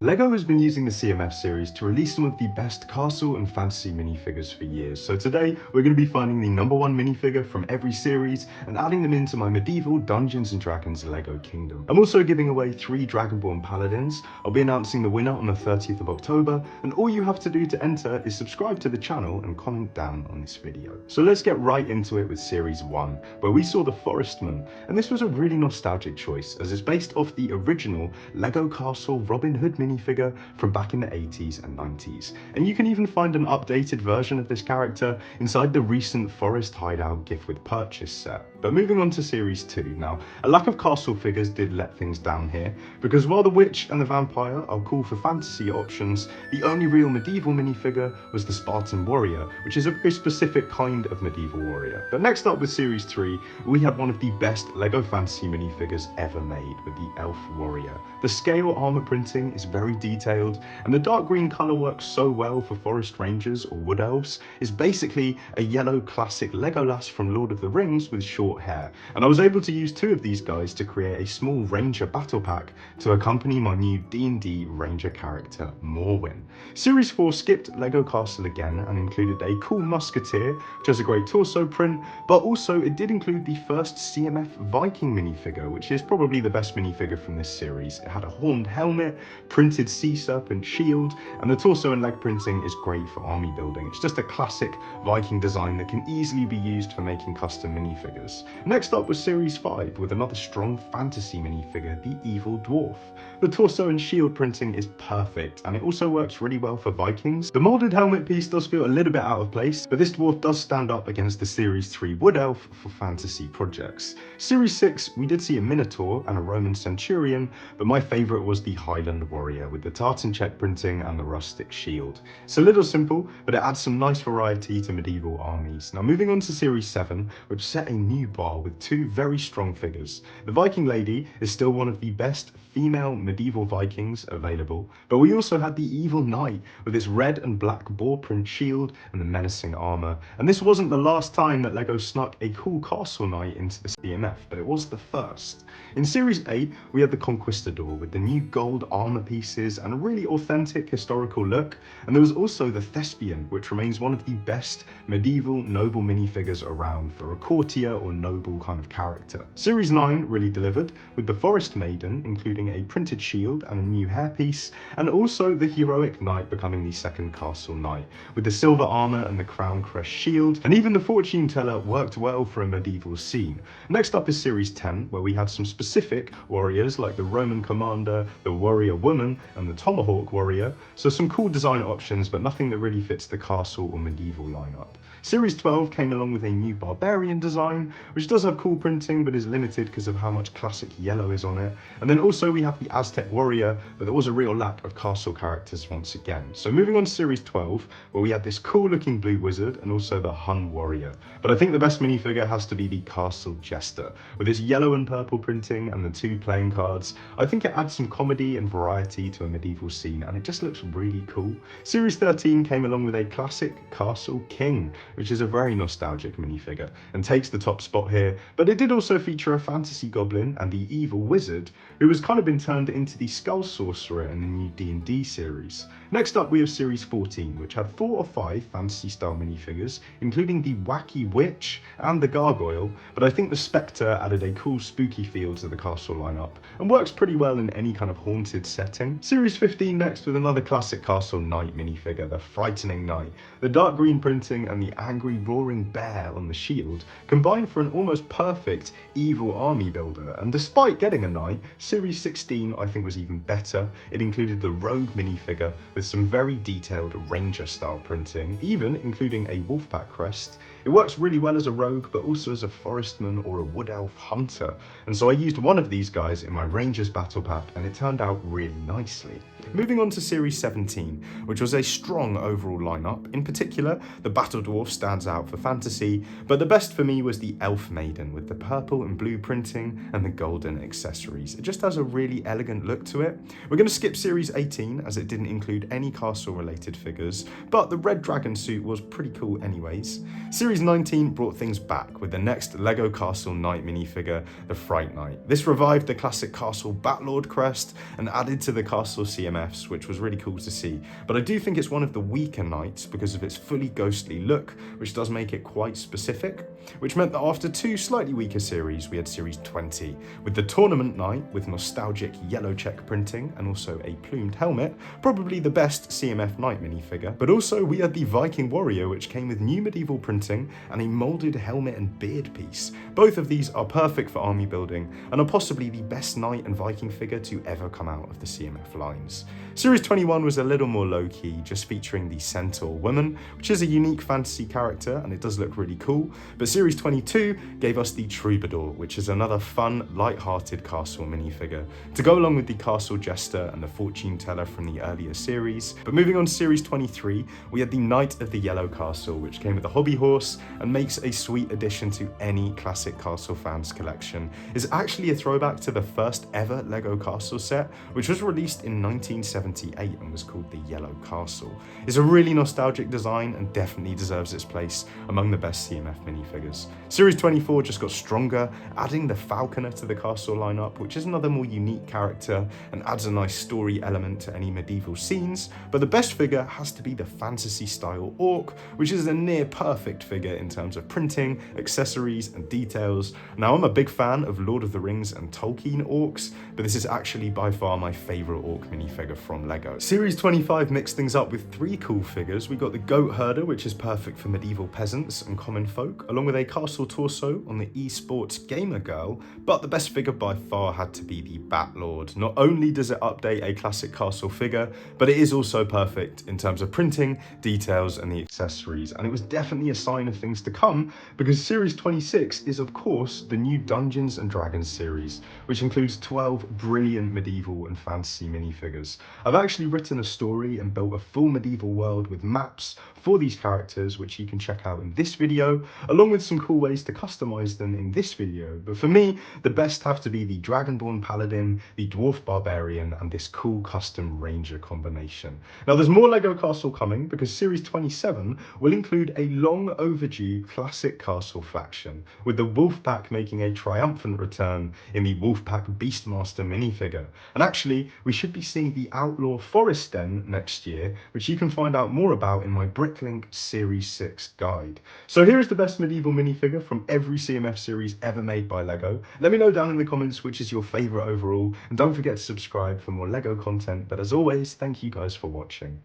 LEGO has been using the CMF series to release some of the best castle and fantasy minifigures for years, so today we're going to be finding the #1 minifigure from every series and adding them into my medieval Dungeons & Dragons LEGO kingdom. I'm also giving away 3 Dragonborn Paladins. I'll be announcing the winner on the 30th of October, and all you have to do to enter is subscribe to the channel and comment down on this video. So let's get right into it with Series 1, where we saw the Forestman, and this was a really nostalgic choice as it's based off the original LEGO Castle Robin Hood minifigure from back in the 80s and 90s. And you can even find an updated version of this character inside the recent Forest Hideout gift with purchase set. But moving on to Series 2, now a lack of castle figures did let things down here, because while the Witch and the Vampire are cool for fantasy options, the only real medieval minifigure was the Spartan Warrior, which is a very specific kind of medieval warrior. But next up with Series 3, we had one of the best LEGO fantasy minifigures ever made with the Elf Warrior. The scale armor printing is very detailed, and the dark green colour works so well for forest rangers or wood elves. It's basically a yellow classic Legolas from Lord of the Rings with short hair, and I was able to use 2 of these guys to create a small ranger battle pack to accompany my new D&D ranger character Morwyn. Series 4 skipped LEGO Castle again and included a cool musketeer, which has a great torso print, but also it did include the first CMF Viking minifigure, which is probably the best minifigure from this series. It had a horned helmet, printed sea serpent shield, and the torso and leg printing is great for army building. It's just a classic Viking design that can easily be used for making custom minifigures. Next up was Series 5 with another strong fantasy minifigure, the Evil Dwarf. The torso and shield printing is perfect, and it also works really well for Vikings. The molded helmet piece does feel a little bit out of place, but this dwarf does stand up against the Series 3 Wood Elf for fantasy projects. Series 6, we did see a Minotaur and a Roman Centurion, but my favourite was the Highland Warrior with the tartan check printing and the rustic shield. It's a little simple, but it adds some nice variety to medieval armies. Now moving on to Series 7, which set a new bar with 2 very strong figures. The Viking Lady is still one of the best female medieval Vikings available, but we also had the Evil Knight with its red and black boar print shield and the menacing armour. And this wasn't the last time that LEGO snuck a cool castle knight into the CMF, but it was the first. In Series 8, we had the Conquistador with the new gold armour pieces and a really authentic historical look, and there was also the Thespian, which remains one of the best medieval noble minifigures around for a courtier or noble kind of character. Series 9 really delivered, with the Forest Maiden including a printed shield and a new hairpiece, and also the heroic knight becoming the second castle knight, with the silver armour and the crown crest shield, and even the fortune teller worked well for a medieval scene. Next up is Series 10, where we had some specific warriors like the Roman commander, the warrior woman, and the tomahawk warrior, so some cool design options, but nothing that really fits the castle or medieval lineup. Series 12 came along with a new Barbarian design, which does have cool printing, but is limited because of how much classic yellow is on it. And then also we have the Aztec warrior, but there was a real lack of castle characters once again. So moving on to Series 12, where we had this cool looking blue wizard and also the Hun warrior. But I think the best minifigure has to be the Castle Jester, with its yellow and purple printing and the 2 playing cards. I think it adds some comedy and variety to a medieval scene, and it just looks really cool. Series 13 came along with a classic Castle King, which is a very nostalgic minifigure and takes the top spot here, but it did also feature a fantasy goblin and the evil wizard, who has kind of been turned into the Skull Sorcerer in the new D&D series. Next up we have Series 14, which had 4 or 5 fantasy style minifigures, including the Wacky Witch and the Gargoyle, but I think the Spectre added a cool spooky feel to the castle lineup and works pretty well in any kind of haunted setting. Series 15 next with another classic castle knight minifigure, the Frightening Knight. The dark green printing and the angry roaring bear on the shield combined for an almost perfect evil army builder, and despite getting a knight, Series 16 I think was even better. It included the rogue minifigure with some very detailed ranger style printing, even including a WOLFPACK crest. It works really well as a rogue, but also as a forestman or a wood elf hunter, and so I used one of these guys in my rangers battle pack and it turned out really nicely. Moving on to Series 17, which was a strong overall lineup. In particular, the Battle Dwarf stands out for fantasy, but the best for me was the Elf Maiden with the purple and blue printing and the golden accessories. It just has a really elegant look to it. We're going to skip Series 18 as it didn't include any castle related figures, but the red dragon suit was pretty cool anyways. Series Series 19 brought things back with the next LEGO Castle Knight minifigure, the Fright Knight. This revived the classic castle Batlord crest and added to the castle CMFs, which was really cool to see. But I do think it's one of the weaker knights because of its fully ghostly look, which does make it quite specific, which meant that after two slightly weaker series, we had Series 20, with the Tournament Knight with nostalgic yellow check printing and also a plumed helmet, probably the best CMF Knight minifigure. But also we had the Viking Warrior, which came with new medieval printing and a moulded helmet and beard piece. Both of these are perfect for army building and are possibly the best knight and Viking figure to ever come out of the CMF lines. Series 21 was a little more low-key, just featuring the Centaur Woman, which is a unique fantasy character and it does look really cool. But Series 22 gave us the Troubadour, which is another fun, light-hearted castle minifigure to go along with the castle Jester and the fortune teller from the earlier series. But moving on to Series 23, we had the Knight of the Yellow Castle, which came with a hobby horse and makes a sweet addition to any classic castle fans collection. It's actually a throwback to the first ever LEGO castle set, which was released in 1978 and was called the Yellow Castle. It's a really nostalgic design and definitely deserves its place among the best CMF minifigures. Series 24 just got stronger, adding the Falconer to the castle lineup, which is another more unique character and adds a nice story element to any medieval scenes. But the best figure has to be the fantasy style Orc, which is a near perfect figure in terms of printing, accessories and details. Now I'm a big fan of Lord of the Rings and Tolkien Orcs, but this is actually by far my favourite Orc minifigure from LEGO. Series 25 mixed things up with three cool figures. We got the Goatherder, which is perfect for medieval peasants and common folk, along with a castle torso on the esports gamer girl, but the best figure by far had to be the Batlord. Not only does it update a classic castle figure, but it is also perfect in terms of printing, details and the accessories, and it was definitely a sign of things to come because Series 26 is of course the new Dungeons and Dragons series, which includes 12 brilliant medieval and fantasy minifigures. I've actually written a story and built a full medieval world with maps for these characters, which you can check out in this video, along with some cool ways to customize them in this video. But for me, the best have to be the Dragonborn Paladin, the Dwarf Barbarian, and this cool custom Ranger combination. Now there's more LEGO Castle coming because Series 27 will include a long overdue classic castle faction, with the WOLFPACK making a triumphant return in the WOLFPACK Beastmaster minifigure. And actually, we should be seeing the Outlaw Forest Den next year, which you can find out more about in my Bricklink Series 6 guide. So here is the best medieval minifigure from every CMF series ever made by LEGO. Let me know down in the comments which is your favourite overall, and don't forget to subscribe for more LEGO content. But as always, thank you guys for watching.